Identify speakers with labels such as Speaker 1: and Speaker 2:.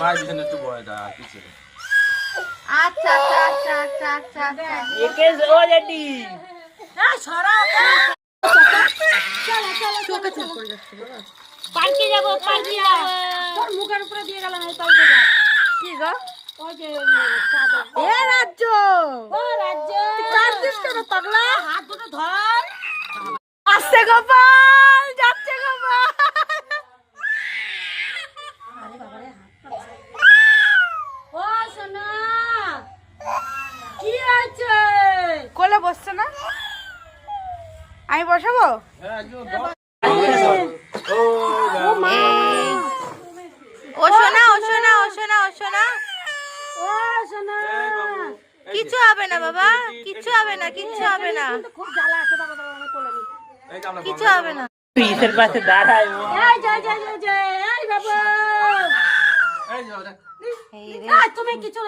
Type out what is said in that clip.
Speaker 1: মায়ের পিছনে একটু বয় দা কিছু
Speaker 2: আচ্ছা আচ্ছা আচ্ছা আচ্ছা আচ্ছা আচ্ছা
Speaker 3: একে ও রেডি
Speaker 2: চোখে চুল পড়ে যাচ্ছে বাবা
Speaker 3: পার্কে যাব পার্কে যাব
Speaker 2: তোর মুখের উপরে দিয়ে গেলাম এই তলটা কি গো
Speaker 3: ওই যে
Speaker 2: এ রাজ্য
Speaker 3: ও রাজ্য
Speaker 2: কাঁদছিস কেন পাগলা
Speaker 3: হাত দুটো ধর
Speaker 2: আসছে গোপাল যাচ্ছে গোপাল
Speaker 3: ও সোনা কি আছে
Speaker 2: কোলে বসছে না আমি বসাবো ও সোনা ও সোনা ও সোনা ও সোনা
Speaker 3: ও সোনা
Speaker 2: কিছু হবে না বাবা কিছু হবে না কিছু হবে না
Speaker 3: খুব জ্বালা আছে বাবা বাবা আমি কোলে নি
Speaker 2: কিছু হবে না
Speaker 3: পিসের পাশে দাঁড়ায় ও এই যা যা যা যা এই বাবা
Speaker 2: এই রে
Speaker 3: তুমি কিছু